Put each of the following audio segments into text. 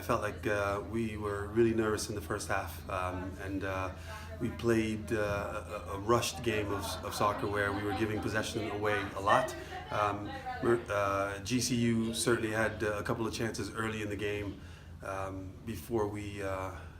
felt like we were really nervous in the first half, and we played a rushed game of soccer where we were giving possession away a lot. GCU certainly had a couple of chances early in the game before we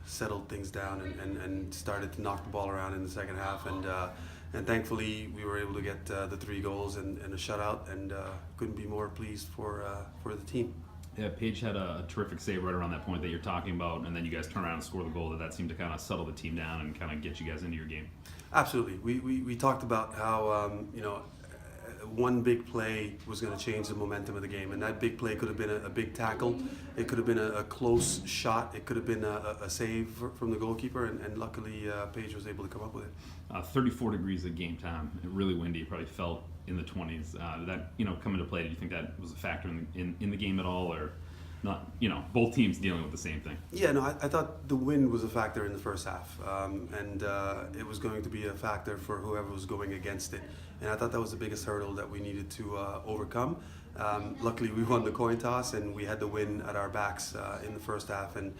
settled things down and started to knock the ball around in the second half, and thankfully we were able to get the 3 goals and a shutout, and couldn't be more pleased for the team. Yeah, Paige had a terrific save right around that point that you're talking about, and then you guys turn around and score the goal. That seemed to kind of settle the team down and kind of get you guys into your game. Absolutely. We talked about how one big play was going to change the momentum of the game, and that big play could have been a big tackle, it could have been a close shot, it could have been a save from the goalkeeper, and luckily Paige was able to come up with it. 34 degrees at game time, really windy. You probably felt in the 20s. Did that come into play? Do you think that was a factor in the game at all, or not? Both teams dealing with the same thing. Yeah, no, I thought the wind was a factor in the first half, and it was going to be a factor for whoever was going against it. And I thought that was the biggest hurdle that we needed to overcome. Luckily, we won the coin toss, and we had the win at our backs in the first half. And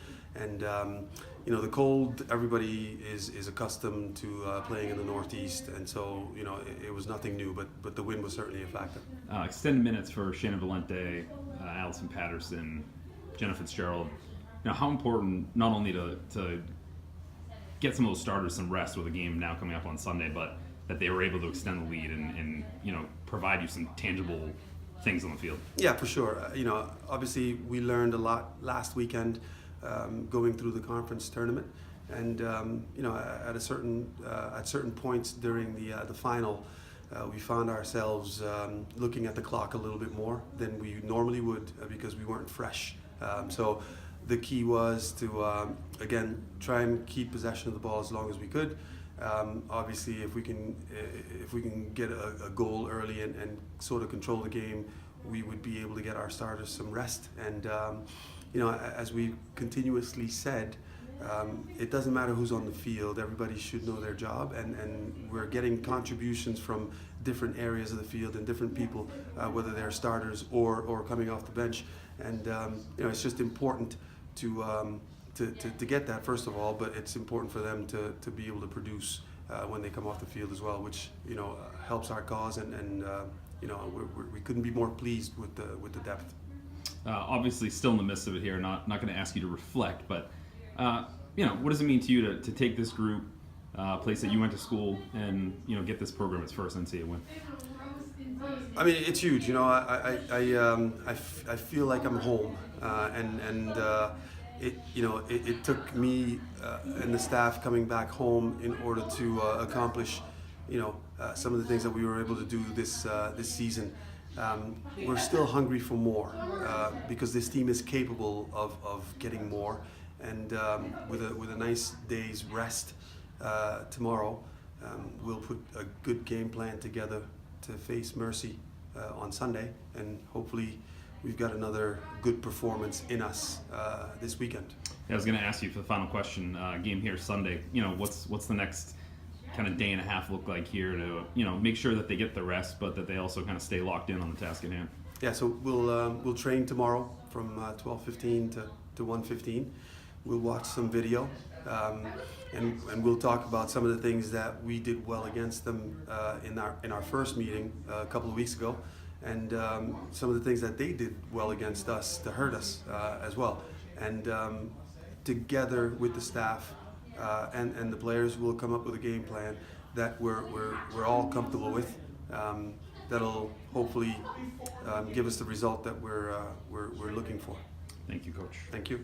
the cold, everybody is accustomed to playing in the Northeast, and so it was nothing new. But the wind was certainly a factor. Extended minutes for Shannon Valente, Allison Patterson, Jenna Fitzgerald. How important not only to get some of those starters some rest with a game now coming up on Sunday, but that they were able to extend the lead and provide you some tangible things on the field. Yeah, for sure. Obviously we learned a lot last weekend going through the conference tournament, and at certain points during the final, we found ourselves looking at the clock a little bit more than we normally would because we weren't fresh. So the key was to again try and keep possession of the ball as long as we could. Obviously, if we can get a goal early and sort of control the game, we would be able to get our starters some rest. And as we continuously said, it doesn't matter who's on the field. Everybody should know their job, and we're getting contributions from different areas of the field and different people, whether they're starters or coming off the bench. And it's just important to get that, first of all, but it's important for them to be able to produce when they come off the field as well, which helps our cause, and we couldn't be more pleased with the depth. Obviously, still in the midst of it here. Not going to ask you to reflect, but what does it mean to you to take this group, place that you went to school, and get this program its first NCAA win? I mean, it's huge. I feel like I'm home, and it took me and the staff coming back home in order to accomplish some of the things that we were able to do this season. We're still hungry for more because this team is capable of getting more, and with a nice day's rest tomorrow, we'll put a good game plan together to face Mercy on Sunday, and hopefully we've got another good performance in us this weekend. Yeah, I was going to ask you for the final question. Game here Sunday. What's the next kind of day and a half look like here to make sure that they get the rest, but that they also kind of stay locked in on the task at hand? Yeah, so we'll train tomorrow from 12:15 to 1:15. We'll watch some video, and we'll talk about some of the things that we did well against them in our first meeting a couple of weeks ago, and some of the things that they did well against us to hurt us as well. And together with the staff and the players, we'll come up with a game plan that we're all comfortable with. That'll hopefully give us the result that we're looking for. Thank you, Coach. Thank you.